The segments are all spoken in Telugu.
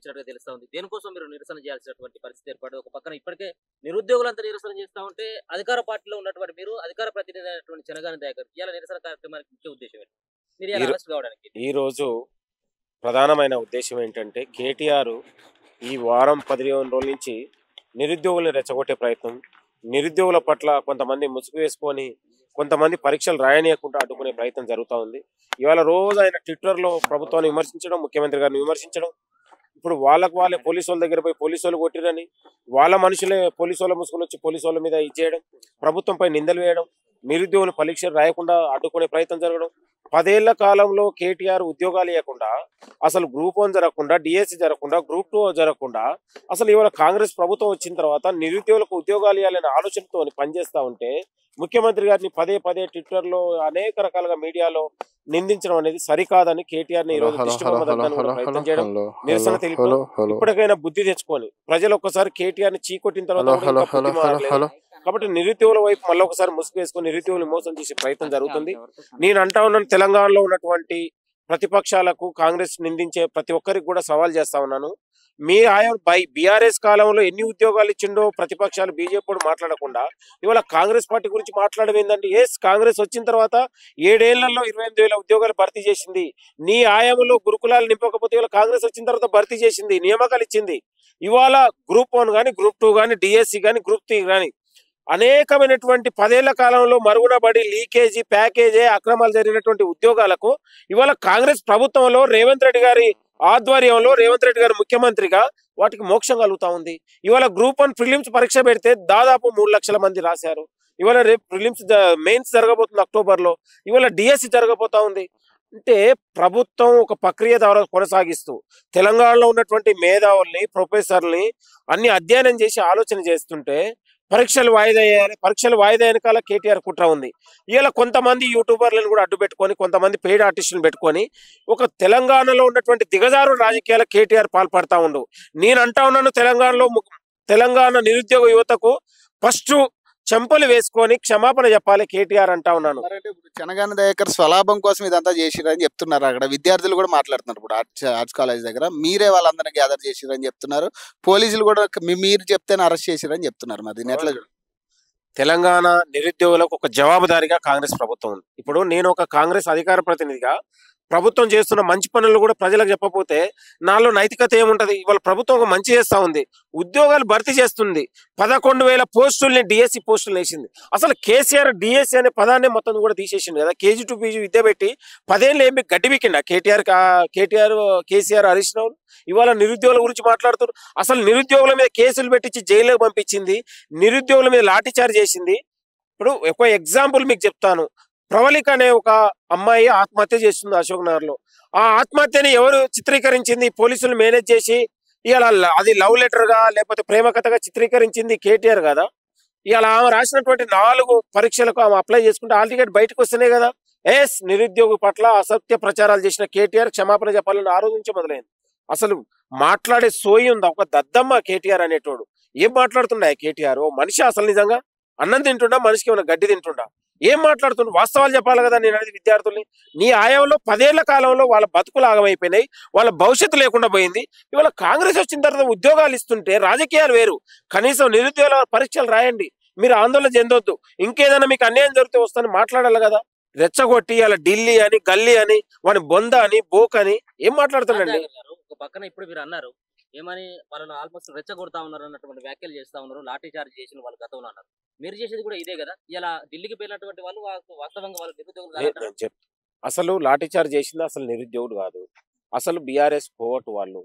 ఇచ్చినట్టుగా తెలుస్తా ఉంది. దేనికోసం మీరు నిరసన చేయాల్సినటువంటి పరిస్థితి ఏర్పడింది? ఒక పక్కన ఇప్పటికే నిరుద్యోగులంతా నిరసన చేస్తా ఉంటే, అధికార పార్టీలో ఉన్నటువంటి మీరు అధికార ప్రతినిధి అయినటువంటి చెనగాని దయాకర్ ఇయాల నిరసన కార్యక్రమానికి ముఖ్య ఉద్దేశ్యం ఏంటి? మీరు ఈ ఇలా రో- అరెస్ట్ కావడానికి? ఈ రోజు ప్రధానమైన ఉద్దేశం ఏంటంటే కేటీఆర్ ఈ వారం 15 రోజుల నుంచి నిరుద్యోగుల్ని రెచ్చగొట్టే ప్రయత్నం, నిరుద్యోగుల పట్ల కొంతమంది ముసుగు వేసుకొని కొంతమంది పరీక్షలు రాయనీయకుండా అడ్డుకునే ప్రయత్నం జరుగుతూ ఉంది. ఇవాళ రోజు ఆయన ట్విట్టర్లో ప్రభుత్వాన్ని విమర్శించడం, ముఖ్యమంత్రి గారిని విమర్శించడం, ఇప్పుడు వాళ్ళే పోలీసు వాళ్ళ దగ్గర పోయి పోలీసు వాళ్ళు కొట్టిరని వాళ్ళ మనుషులే పోలీసు వాళ్ళ ముసుగులు వచ్చి పోలీసు వాళ్ళ మీద ఇచ్చేయడం, ప్రభుత్వంపై నిందలు వేయడం, నిరుద్యోగులు పరీక్షలు రాయకుండా అడ్డుకునే ప్రయత్నం జరగడం. 10 ఏళ్ల కాలంలో కేటీఆర్ ఉద్యోగాలు ఇవ్వకుండా, అసలు గ్రూప్ 1 జరగకుండా, డిఎస్సి జరగకుండా, గ్రూప్ 2 జరగకుండా, అసలు ఇవాళ కాంగ్రెస్ ప్రభుత్వం వచ్చిన తర్వాత నిరుద్యోగులకు ఉద్యోగాలు ఇవ్వాలనే ఆలోచనతో పనిచేస్తా ఉంటే ముఖ్యమంత్రి గారిని పదే ట్విట్టర్లో అనేక రకాలుగా మీడియాలో నిందించడం అనేది సరికాదని కేటీఆర్ ని ఈరోజు ప్రయత్నం చేయడం, నిరసన తెలిపి ఇప్పటికైనా బుద్ధి తెచ్చుకొని ప్రజలు ఒక్కసారి కేటీఆర్ ని చీకొట్టిన తర్వాత కూడా ఇంకా బుద్ధి మారలేదు. కాబట్టి నిరుద్యోగుల వైపు మళ్ళీ ఒకసారి ముసుగు వేసుకొని నిరుద్యోగులు మోసం చేసే ప్రయత్నం జరుగుతుంది. నేను అంటా ఉన్నాను, తెలంగాణలో ఉన్నటువంటి ప్రతిపక్షాలకు కాంగ్రెస్ నిందించే ప్రతి ఒక్కరికి కూడా సవాల్ చేస్తా ఉన్నాను. మీ బీఆర్ఎస్ కాలంలో ఎన్ని ఉద్యోగాలు ఇచ్చిండో ప్రతిపక్షాలు బీజేపీ మాట్లాడకుండా ఇవాళ కాంగ్రెస్ పార్టీ గురించి మాట్లాడడం ఏంటంటే, కాంగ్రెస్ వచ్చిన తర్వాత 7 ఏళ్లలో 28,000 ఉద్యోగాలు భర్తీ చేసింది. నీ ఆయాములో గురుకులాలు నింపకపోతే ఇవాళ కాంగ్రెస్ వచ్చిన తర్వాత భర్తీ చేసింది, నియామకాలు ఇచ్చింది. ఇవాళ గ్రూప్ 1 కానీ, గ్రూప్ 2 కానీ, డిఎస్సి కానీ, గ్రూప్ 3 కానీ అనేకమైనటువంటి 10 ఏళ్ల కాలంలో మరుగునబడి లీకేజీ, ప్యాకేజీ, అక్రమాలు జరిగినటువంటి ఉద్యోగాలకు ఇవాళ కాంగ్రెస్ ప్రభుత్వంలో రేవంత్ రెడ్డి గారి ఆధ్వర్యంలో రేవంత్ రెడ్డి గారు ముఖ్యమంత్రిగా వాటికి మోక్షం కలుగుతా ఉంది. ఇవాళ గ్రూప్ 1 ప్రిలిమ్స్ పరీక్ష పెడితే దాదాపు 3 లక్షల మంది రాశారు. ఇవాళ రేపు ప్రిలిమ్స్ మెయిన్స్ జరగబోతుంది అక్టోబర్లో. ఇవాళ డిఎస్సి జరగబోతా ఉంది. అంటే ప్రభుత్వం ఒక ప్రక్రియ ద్వారా కొనసాగిస్తూ తెలంగాణలో ఉన్నటువంటి మేధావుల్ని, ప్రొఫెసర్ని అన్ని అధ్యయనం చేసి ఆలోచన చేస్తుంటే పరీక్షలు వాయిదా వెనకాల కేటీఆర్ కుట్ర ఉంది. ఇలా కొంతమంది యూట్యూబర్లను కూడా అడ్డు పెట్టుకొని, కొంతమంది పెయిడ్ ఆర్టిస్టులను పెట్టుకొని ఒక తెలంగాణలో ఉన్నటువంటి దిగజారు రాజకీయాల కేటీఆర్ పాల్పడతా ఉండు. నేను అంటా ఉన్నాను, తెలంగాణ నిరుద్యోగ యువతకు ఫస్ట్ చెంపలు వేసుకొని క్షమాపణ చెప్పాలి కేటీఆర్ అంటా ఉన్నాను. చెనగాని దయాకర్ స్వలాభం కోసం ఇదంతా చేసిరని చెప్తున్నారు. అక్కడ విద్యార్థులు కూడా మాట్లాడుతున్నారు. ఇప్పుడు ఆర్ట్స్ కాలేజ్ దగ్గర మీరే వాళ్ళందరినీ గ్యాదర్ చేసిరని చెప్తున్నారు. పోలీసులు కూడా మీరు చెప్తేనే అరెస్ట్ చేసిరని చెప్తున్నారు. మరి దీని ఎట్లా? తెలంగాణ నిరుద్యోగులకు ఒక జవాబుదారిగా కాంగ్రెస్ ప్రభుత్వం ఉంది. ఇప్పుడు నేను ఒక కాంగ్రెస్ అధికార ప్రతినిధిగా ప్రభుత్వం చేస్తున్న మంచి పనులు కూడా ప్రజలకు చెప్పకపోతే నాలో నైతికత ఏముంటది? ఇవాళ ప్రభుత్వం ఒక మంచి చేస్తా ఉంది, ఉద్యోగాలు భర్తీ చేస్తుంది, 11,000 పోస్టుల్ని డిఎస్సి పోస్టులు వేసింది. అసలు కేసీఆర్ డిఎస్సి అనే పదాన్ని మొత్తం కూడా తీసేసింది కదా. కేజీ టు పీజీ విద్య పెట్టి 10 ఏళ్ళు ఏమి గడ్డి బికిండా కేసీఆర్, హరీష్ రావు? ఇవాళ నిరుద్యోగుల గురించి మాట్లాడుతున్నారు. అసలు నిరుద్యోగుల మీద కేసులు పెట్టించి జైలుకి పంపించింది, నిరుద్యోగుల మీద లాఠీచార్జ్ చేసింది. ఇప్పుడు ఒక ఎగ్జాంపుల్ మీకు చెప్తాను. ప్రవళిక అనే ఒక అమ్మాయి ఆత్మహత్య చేస్తుంది అశోక్ నగర్ లో. ఆ ఆత్మహత్యని ఎవరు చిత్రీకరించింది? పోలీసులు మేనేజ్ చేసి ఇవాళ అది లవ్ లెటర్ గా లేకపోతే ప్రేమ కథగా చిత్రీకరించింది కేటీఆర్ కదా. ఇవాళ ఆమె రాసినటువంటి 4 పరీక్షలకు ఆమె అప్లై చేసుకుంటే ఆల్ టికెట్ బయటకు వస్తేనే కదా. నిరుద్యోగి పట్ల అసత్య ప్రచారాలు చేసిన కేటీఆర్ క్షమాపణ చెప్పాలని ఆ రోజు నుంచి మొదలైంది. అసలు మాట్లాడే సోయి ఉందా? ఒక దద్దమ్మ కేటీఆర్ అనేటోడు. ఏం మాట్లాడుతుండా కేటీఆర్? ఓ మనిషి అసలు నిజంగా అన్నం తింటుండా? మనిషికి ఏమైనా గడ్డి తింటుండా? ఏం మాట్లాడుతుండ్రు? వాస్తవాలు చెప్పాలి కదా. నేను అనేది విద్యార్థుల్ని, నీ ఆయంలో 10 ఏళ్ల కాలంలో వాళ్ళ బతుకులు ఆగమైపోయినాయి, వాళ్ళ భవిష్యత్తు లేకుండా పోయింది. ఇవాళ కాంగ్రెస్ వచ్చిన తర్వాత ఉద్యోగాలు ఇస్తుంటే రాజకీయాలు వేరు. కనీసం నిరుద్యోగ పరీక్షలు రాయండి, మీరు ఆందోళన చెందొద్దు. ఇంకేదైనా మీకు అన్యాయం జరిగితే వస్తాను మాట్లాడాలి కదా. రెచ్చగొట్టి అలా ఢిల్లీ అని, గల్లీ అని, వాని బొంద అని, బోక్ అని ఏం మాట్లాడుతుండండి? ఒక పక్కన ఇప్పుడు మీరు అన్నారు ఏమని, వాళ్ళని ఆల్మోస్ట్ రెచ్చగొడతా ఉన్నారు అన్నటువంటి వ్యాఖ్యలు చేస్తా ఉన్నారు, లాఠీ చార్జ్ చేసిన వాళ్ళు గతంలో అన్నారు. మీరు చేసేది కూడా ఇదే కదా. ఇలా ఢిల్లీకి పోయినటువంటి వాళ్ళు వాస్తవంగా వాళ్ళు నిరుద్యోగులు. అసలు లాఠీచార్జ్ చేసింది అసలు నిరుద్యోగులు కాదు, అసలు బీఆర్ఎస్ కోవట్ వాళ్ళు.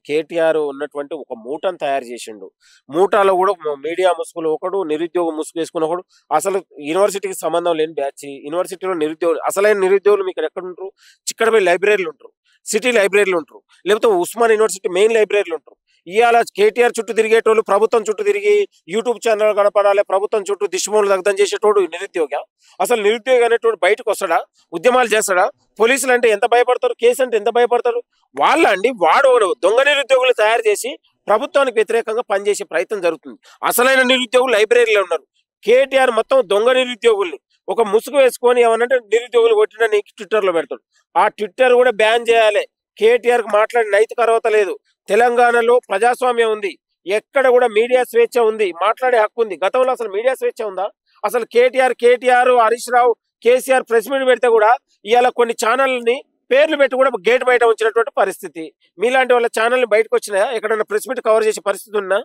కేటీఆర్ ఉన్నటువంటి ఒక మూటను తయారు చేసిండు. మూటాలో కూడా మీడియా ముసుగులు ఒకడు, నిరుద్యోగ ముసుగు వేసుకుని ఒకడు. అసలు యూనివర్సిటీకి సంబంధం లేని బ్యాచ్. యూనివర్సిటీలో నిరుద్యోగులు, అసలైన నిరుద్యోగులు మీకు ఎక్కడ ఉంటారు? చిక్కడపల్లి లైబ్రరీలు ఉంటారు, సిటీ లైబ్రరీలు ఉంటారు, లేకపోతే ఉస్మాన్ యూనివర్సిటీ మెయిన్ లైబ్రరీలు ఉంటారు. ఇవాళ కేటీఆర్ చుట్టూ తిరిగేటోళ్ళు ప్రభుత్వం చుట్టూ తిరిగి యూట్యూబ్ ఛానల్ కనపడాలి, ప్రభుత్వం చుట్టూ దిష్మూలు దగ్ధం చేసేటోడు నిరుద్యోగ. అసలు నిరుద్యోగి అనేటోడు బయటకు వస్తాడా? ఉద్యమాలు చేస్తాడా? పోలీసులు అంటే ఎంత భయపడతారు, కేసు అంటే ఎంత భయపడతారు? వాళ్ళండి వాడు దొంగ నిరుద్యోగులు తయారు చేసి ప్రభుత్వానికి వ్యతిరేకంగా పనిచేసే ప్రయత్నం జరుగుతుంది. అసలైన నిరుద్యోగులు లైబ్రరీలో ఉన్నారు. కేటీఆర్ మొత్తం దొంగ నిరుద్యోగుల్ని ఒక ముసుగు వేసుకొని ఏమనంటే నిరుద్యోగులు కొట్టిన ట్విట్టర్ లో పెడతాడు. ఆ ట్విట్టర్ కూడా బ్యాన్ చేయాలి. కేటీఆర్ కు మాట్లాడే నైతిక అర్హత లేదు. తెలంగాణలో ప్రజాస్వామ్యం ఉంది, ఎక్కడ కూడా మీడియా స్వేచ్ఛ ఉంది, మాట్లాడే హక్కు ఉంది. గతంలో అసలు మీడియా స్వేచ్ఛ ఉందా? అసలు కేటీఆర్ హరీష్ రావు కేసీఆర్ ప్రెస్ మీట్ పెడితే కూడా ఇవాళ కొన్ని ఛానల్ని పేర్లు పెట్టి కూడా గేట్ బయట ఉంచినటువంటి పరిస్థితి. మీలాంటి వాళ్ళ ఛానల్ని బయటకు వచ్చినాయా? ఎక్కడన్నా ప్రెస్ మీట్ కవర్ చేసే పరిస్థితి ఉన్నా?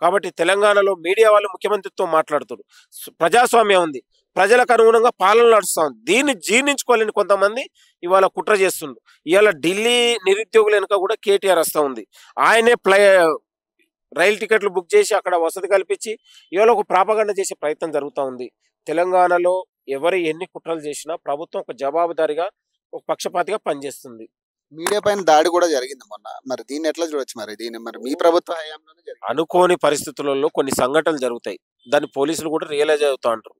కాబట్టి తెలంగాణలో మీడియా వాళ్ళు ముఖ్యమంత్రితో మాట్లాడుతారు, ప్రజాస్వామ్యం ఉంది, ప్రజలకు అనుగుణంగా పాలన నడుస్తా ఉంది. దీన్ని జీర్ణించుకోలేని కొంతమంది ఇవాళ కుట్ర చేస్తుండ్రు. ఇవాళ ఢిల్లీ నిరుద్యోగుల వెనుక కూడా కేటీఆర్ వస్తూ ఉంది. ఆయనే రైలు టికెట్లు బుక్ చేసి అక్కడ వసతి కల్పించి ఇవాళ ఒక ప్రాపగండ చేసే ప్రయత్నం జరుగుతూ ఉంది. తెలంగాణలో ఎవరు ఎన్ని కుట్రలు చేసినా ప్రభుత్వం ఒక జవాబుదారిగా ఒక పక్షపాతిగా పనిచేస్తుంది. మీడియా పైన దాడి కూడా జరిగింది మొన్న, మరి దీన్ని ఎట్లా చూడొచ్చు? మరి దీన్ని మరి మీ ప్రభుత్వ హయాంలోనే జరిగింది. అనుకోని పరిస్థితులలో కొన్ని సంఘటనలు జరుగుతాయి, దాన్ని పోలీసులు కూడా రియలైజ్ అవుతా అంటారు.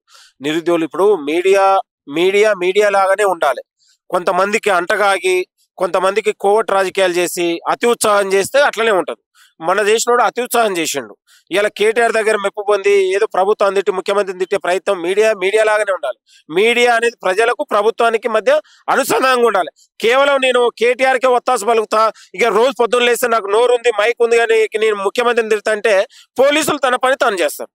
నిరుద్యోగులు ఇప్పుడు మీడియా లాగానే ఉండాలి. కొంతమందికి అంటగాగి కొంతమందికి కోవట్ రాజకీయాలు చేసి అతి ఉత్సాహం చేస్తే అట్లనే ఉంటది. మన చేసినోడు అతి ఉత్సాహం చేసిండు. ఇలా కేటీఆర్ దగ్గర మెప్పు పొంది ఏదో ప్రభుత్వం తిట్టి ముఖ్యమంత్రిని తిట్టే ప్రయత్నం మీడియా లాగానే ఉండాలి. మీడియా అనేది ప్రజలకు ప్రభుత్వానికి మధ్య అనుసంధానంగా ఉండాలి. కేవలం నేను కేటీఆర్కే ఒత్తాసు పలుకుతా, ఇక రోజు పొద్దున్న లేస్తే నాకు నోరు ఉంది మైక్ ఉంది కానీ నేను ముఖ్యమంత్రిని తిడతా అంటే పోలీసులు తన పని తాను చేస్తారు.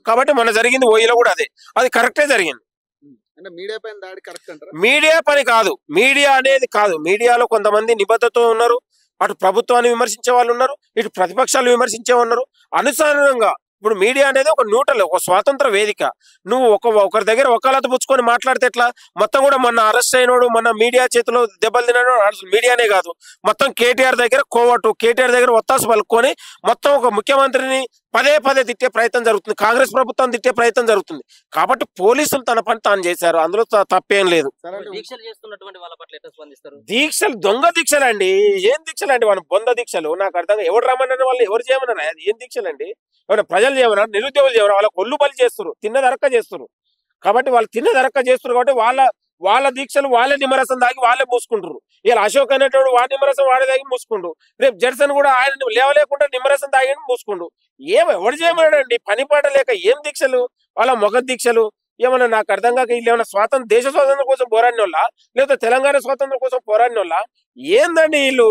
కాబట్టి మన జరిగింది ఓయిలో కూడా అది కరెక్టే జరిగింది. అంటే మీడియా పైన దాడి కరెక్ట్ అంటారా? మీడియా పని కాదు, మీడియా అనేది కాదు. మీడియాలో కొంతమంది నిబద్ధతతో ఉన్నారు, అటు ప్రభుత్వాన్ని విమర్శించే వాళ్ళు ఉన్నారు, ఇటు ప్రతిపక్షాలు విమర్శించే ఉన్నారు. అనుసారంగా ఇప్పుడు మీడియా అనేది ఒక న్యూట్రల్, ఒక స్వాతంత్ర వేదిక. నువ్వు ఒకరి దగ్గర వకాలత పుచ్చుకొని మాట్లాడితే ఎట్లా? మొత్తం కూడా మొన్న అరెస్ట్ అయినోడు, మన మీడియా చేతిలో దెబ్బలు తినడు మీడియానే కాదు, మొత్తం కేటీఆర్ దగ్గర కోవట్టు, కేటీఆర్ దగ్గర ఒత్తాసు పలుకొని మొత్తం ఒక ముఖ్యమంత్రిని పదే తిట్టే ప్రయత్నం జరుగుతుంది, కాంగ్రెస్ ప్రభుత్వం తిట్టే ప్రయత్నం జరుగుతుంది. కాబట్టి పోలీసులు తన పని తాను చేశారు, అందులో తప్పేం లేదు. దీక్షలు చేస్తున్నటువంటి వాళ్ళ పట్ల ఎట్లా స్పందిస్తారు? దీక్షలు దొంగ దీక్షలు అండి. ఏం దీక్షలు అండి? వాళ్ళ బొంద దీక్షలు. నాకు అర్థంగా ఎవరు రమ్మన్నారు, వాళ్ళు ఎవరు చేయమన్నారు? అది ఏం దీక్షలు అండి? ఏమైనా ప్రజలు చేయమన్నారు? నిరుద్యోగులు చేయమన్నారు? వాళ్ళ కొల్లు బలి చేస్తారు, తిన్నదరక్క చేస్తారు. కాబట్టి వాళ్ళు తిన్నదరక్క చేస్తారు కాబట్టి వాళ్ళ దీక్షలు వాళ్ళే నిమ్మరసం దాగి వాళ్ళే మూసుకుంటారు. ఇలా అశోక్ అనేటోడు వాడి నిమ్మరసం వాడే దాగి మూసుకుండు. రేపు జడ్సన్ కూడా ఆయన లేవలేకుండా నిమ్మరసం దాగి మూసుకుండు. ఎవరు చేయమన్నాడండి? పని పాట లేక ఏం దీక్షలు? వాళ్ళ మొగ దీక్షలు. ఏమన్నా నాకు అర్థం కాక వీళ్ళు ఏమన్నా దేశ స్వాతంత్రం కోసం పోరాడిన వాళ్ళ, లేకపోతే తెలంగాణ స్వాతంత్రం కోసం పోరాడిన వాళ్ళ? ఏందండి వీళ్ళు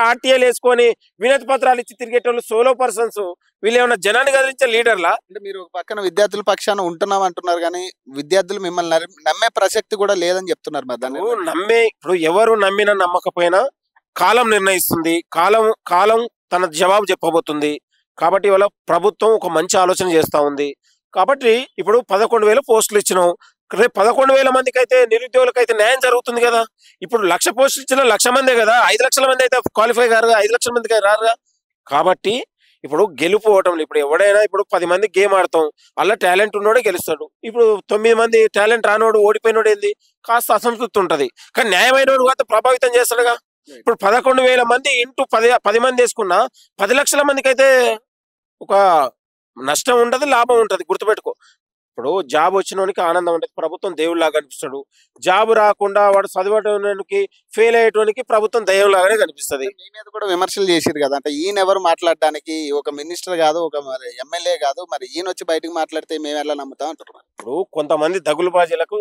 ఆర్టీఐలు వేసుకొని వినతి పత్రాలు ఇచ్చి తిరిగేటోళ్ళు సోలో పర్సన్స్? వీళ్ళు ఏమన్నా జనాన్ని కదిలించే లీడర్లా? అంటే మీరు ఒక పక్కన విద్యార్థుల పక్షాన ఉంటున్నాం అంటున్నారు కానీ విద్యార్థులు మిమ్మల్ని నమ్మే ప్రసక్తి కూడా లేదని చెప్తున్నారు. మరి దాన్ని ఇప్పుడు ఎవరు నమ్మినా నమ్మకపోయినా కాలం నిర్ణయిస్తుంది. కాలం తన జవాబు చెప్పబోతుంది. కాబట్టి ఇవాళ ప్రభుత్వం ఒక మంచి ఆలోచన చేస్తా ఉంది. కాబట్టి ఇప్పుడు 11,000 పోస్టులు ఇచ్చినాం. రేపు 11,000 మందికి అయితే నిరుద్యోగులకైతే న్యాయం జరుగుతుంది కదా. ఇప్పుడు 1,00,000 పోస్టులు ఇచ్చిన 1,00,000 మందే కదా, 5 లక్షల మంది అయితే క్వాలిఫై కారుగా, 5 లక్షల మందికి రారుగా. కాబట్టి ఇప్పుడు గెలుపు ఓటంలో ఇప్పుడు ఎవడైనా ఇప్పుడు 10 మంది గేమ్ ఆడతాం, అలా టాలెంట్ ఉన్నోడే గెలుస్తాడు. ఇప్పుడు 9 మంది టాలెంట్ రానోడు ఓడిపోయినోడు ఏంది? కాస్త అసంతృప్తి ఉంటది. కానీ న్యాయమైనోడు కాదు ప్రభావితం చేస్తాడుగా. ఇప్పుడు 11,000 మంది ఇంటూ 10 మంది వేసుకున్నా 10 లక్షల మందికి అయితే ఒక నష్టం ఉంటది, లాభం ఉంటది. గుర్తుపెట్టుకో. ఇప్పుడు జాబ్ వచ్చినోనికి ఆనందం ఉంటుంది, ప్రభుత్వం దేవుడిలాగా కనిపిస్తాడు. జాబ్ రాకుండా వాడు చదవడానికి ఫెయిల్ అయ్యేటోనికి ప్రభుత్వం దయ్యంలాగానే కనిపిస్తుంది. మీ మీద కూడా విమర్శలు చేసిరు కదా, అంటే ఈయన ఎవరు మాట్లాడడానికి? ఒక మినిస్టర్ కాదు, ఒక ఎమ్మెల్యే కాదు, మరి ఈయన వచ్చి బయటకు మాట్లాడితే మేము ఎలా నమ్ముతాం అంటారు. ఇప్పుడు కొంతమంది దగులుబాజీలకు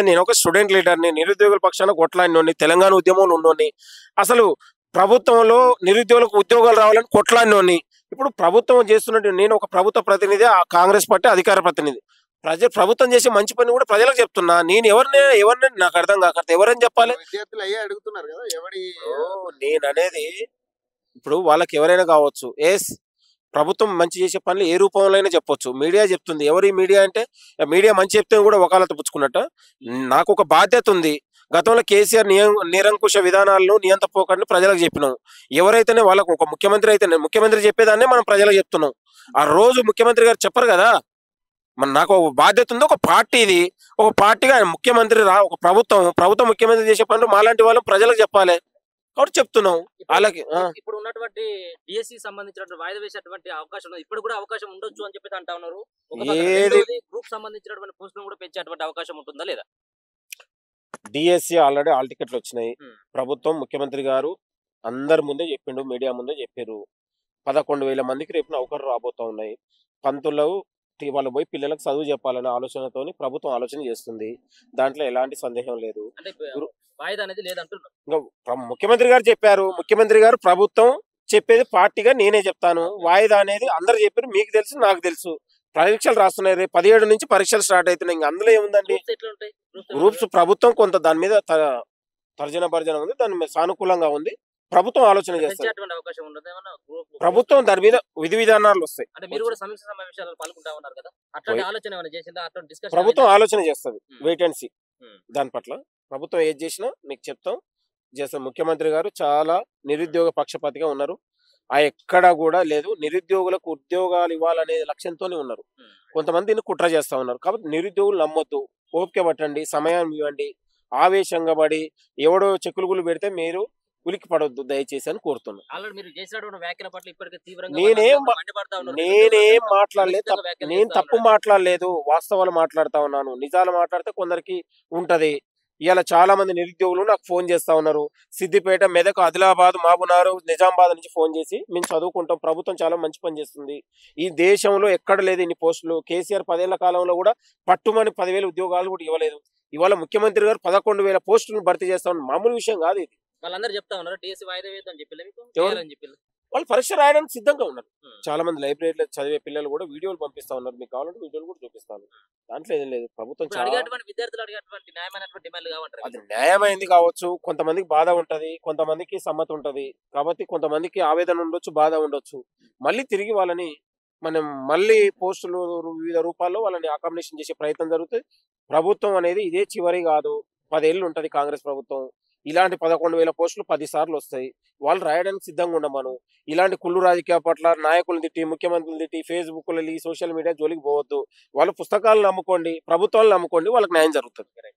నేను ఒక స్టూడెంట్ లీడర్ని, నిరుద్యోగుల పక్షాన కొట్లాడినోని, తెలంగాణ ఉద్యమంలో ఉన్నోని, అసలు ప్రభుత్వంలో నిరుద్యోగులకు ఉద్యోగాలు రావాలని కొట్లాడినోని. ఇప్పుడు ప్రభుత్వం చేస్తున్నట్టు నేను ఒక ప్రభుత్వ ప్రతినిధి, ఆ కాంగ్రెస్ పార్టీ అధికార ప్రతినిధి. ప్రభుత్వం చేసే మంచి పని కూడా ప్రజలకు చెప్తున్నా. నేను ఎవరిని నాకు అర్థం కాక ఎవరని చెప్పాలి? విద్యార్థులు అయ్యే అడుగుతున్నారు కదా, నేను అనేది ఇప్పుడు వాళ్ళకి ఎవరైనా కావచ్చు. ప్రభుత్వం మంచి చేసే పనులు ఏ రూపంలో అయినా చెప్పొచ్చు. మీడియా చెప్తుంది. ఎవరి మీడియా అంటే మీడియా మంచి చెప్తే కూడా వకాలత పుచ్చుకున్నట్ట. నాకు ఒక బాధ్యత ఉంది. గతంలో కేసీఆర్ నిరంకుశ విధానాలను నియంత్రపోకని ప్రజలకు చెప్పినాం. ఎవరైతేనే వాళ్ళకు ఒక ముఖ్యమంత్రి అయితే ముఖ్యమంత్రి చెప్పేదాన్నే మనం ప్రజలకు చెప్తున్నాం. ఆ రోజు ముఖ్యమంత్రి గారు చెప్పరు కదా. నాకు ఒక బాధ్యత ఉంది. ఒక పార్టీ ఇది, ఒక పార్టీగా ముఖ్యమంత్రి ఒక ప్రభుత్వం ముఖ్యమంత్రి చేసే పనులు మాలాంటి వాళ్ళు ప్రజలకు చెప్పాలి కాబట్టి చెప్తున్నాం. అలాగే ఇప్పుడు ఉన్నటువంటి డిఎస్సి సంబంధించినటువంటి వాయిదా వేసేటువంటి అవకాశం ఇప్పుడు కూడా అవకాశం ఉండొచ్చు అని చెప్పి అంటా ఉన్నారు. గ్రూప్ సంబంధించినటువంటి పోస్టులు కూడా పెంచేటువంటి అవకాశం ఉంటుందా లేదా? డిఎస్సి ఆల్రెడీ ఆల్ టికెట్లు వచ్చినాయి. ప్రభుత్వం ముఖ్యమంత్రి గారు అందరి ముందే చెప్పిండు, మీడియా ముందే చెప్పారు. 11,000 మందికి రేపు నౌకర్లు రాబోతా ఉన్నాయి. పంతులు వాళ్ళు పోయి పిల్లలకు చదువు చెప్పాలనే ఆలోచనతో ప్రభుత్వం ఆలోచన చేస్తుంది. దాంట్లో ఎలాంటి సందేహం లేదు. వాయిదా అనేది లేదంటున్నారు. ఇంకా ముఖ్యమంత్రి గారు చెప్పారు. ముఖ్యమంత్రి గారు ప్రభుత్వం చెప్పేది పార్టీగా నేనే చెప్తాను. వాయిదా అనేది అందరు చెప్పారు, మీకు తెలుసు, నాకు తెలుసు. పరీక్షలు రాస్తున్నాయి, రేపు 17 నుంచి పరీక్షలు స్టార్ట్ అవుతున్నాయి. ఇంకా అందులో ఏముందండి? గ్రూప్స్ ఎట్లా ఉంటాయి? గ్రూప్స్ ప్రభుత్వం కొంత దాని మీద తర్జన భర్జన ఉంది, దాని మీద సానుకూలంగా ఉంది. ప్రభుత్వం ఆలోచన చేస్తుంది. పెంచేటువంటి అవకాశం ఉండదు ఏమన్నా గ్రూప్? ప్రభుత్వం దాని మీద విధి విధానాలు వస్తాయి. అంటే మీరు కూడా సమీక్ష సమావేశాలలో పాల్గొంటా ఉన్నారు కదా, అట్లాంటి ఆలోచన ఏమైనా చేసిందా? అట్లాంటి డిస్కషన్ ప్రభుత్వం ఆలోచన చేస్తుంది. Wait and see. Hmm. దాని పట్ల ప్రభుత్వం ఏది చేసినా మీకు చెప్తాం, చేస్తాం. ముఖ్యమంత్రి గారు చాలా నిరుద్యోగ పక్షపాతిగా ఉన్నారు. ఆ ఎక్కడా కూడా లేదు, నిరుద్యోగులకు ఉద్యోగాలు ఇవ్వాలనే లక్ష్యంతోనే ఉన్నారు. కొంతమంది దీన్ని కుట్ర చేస్తా ఉన్నారు. కాబట్టి నిరుద్యోగులు నమ్మొద్దు, ఓపిక పట్టండి, సమయం ఇవ్వండి. ఆవేశంగా పడి ఎవడో చెక్కులు పెడితే మీరు ఉలికి పడొద్దు దయచేసి అని కోరుతున్నాను. ఆల్రెడీ మీరు చేసినటువంటి వ్యాఖ్యల పట్ల ఇప్పటికే తీవ్రంగా నేనేం మండిపడతా ఉన్నారు. నేనేం మాట్లాడలేదు, విస్తృతంగా వ్యాఖ్యలు నేను చేస్తా తప్పు ఉన్నారు. మాట్లాడలేదు, వాస్తవాలు మాట్లాడుతా ఉన్నాను. నిజాలు మాట్లాడితే కొందరికి ఉంటది. ఇలా చాలా మంది నిరుద్యోగులు నాకు ఫోన్ చేస్తా ఉన్నారు. సిద్దిపేట, మెదక్, ఆదిలాబాద్, మహబూబ్నగర్, నిజామాబాద్ నుంచి ఫోన్ చేసి మేము చదువుకుంటాం, ప్రభుత్వం చాలా మంచి పని చేస్తుంది, ఈ దేశంలో ఎక్కడ లేదు ఇన్ని పోస్టులు, కేసీఆర్ 10 ఏళ్ల కాలంలో కూడా పట్టుమని 10,000 ఉద్యోగాలు కూడా ఇవ్వలేదు. ఇవాళ ముఖ్యమంత్రి గారు 11,000 పోస్టులను భర్తీ చేస్తా ఉన్నారు. మామూలు విషయం కాదు ఇది. వాళ్ళందరూ చెప్తా ఉన్నారు డిఎస్సీ వాయిదా వేద్దాం చెప్పి మీకు ఎవరు? చేయాలని చెప్పి. వాళ్ళు పరీక్ష రాయడానికి సిద్ధంగా ఉన్నారు. Hmm. చాలా మంది లైబ్రరీలో చదివే పిల్లలు కూడా వీడియోలు పంపిస్తా ఉన్నారు. మీకు కావాలంటే వీడియోలు కూడా చూపిస్తాను. దాంట్లో ఏం లేదు. ప్రభుత్వం ఇప్పుడు చాలా అడిగేటువంటి విద్యార్థులు అడిగేటువంటి న్యాయమైనటువంటి డిమాండ్లు కావంటారు. అది న్యాయమైంది కావచ్చు. కొంతమందికి బాధ ఉంటది, కొంతమందికి సమ్మతి ఉంటది. కాబట్టి కొంతమందికి ఆవేదన ఉండొచ్చు, బాధ ఉండొచ్చు. మళ్ళీ తిరిగి వాళ్ళని మనం మళ్ళీ పోస్టులు వివిధ రూపాల్లో వాళ్ళని అకామిడేషన్ చేసే ప్రయత్నం జరుగుతుంది. ప్రభుత్వం అనేది ఇదే చివరి కాదు, 10 ఏళ్ళు ఉంటది కాంగ్రెస్ ప్రభుత్వం. ఇలాంటి 11,000 పోస్టులు 10 సార్లు వస్తాయి. వాళ్ళు రాయడానికి సిద్ధంగా ఉండమను. ఇలాంటి కుళ్ళు రాజకీయ పట్ల నాయకులను తిట్టి, ముఖ్యమంత్రులు తిట్టి, ఫేస్బుక్లో ఈ సోషల్ మీడియా జోలికి పోవద్దు. వాళ్ళు పుస్తకాలను నమ్ముకోండి, ప్రభుత్వాలను నమ్ముకోండి, వాళ్ళకి న్యాయం జరుగుతుంది.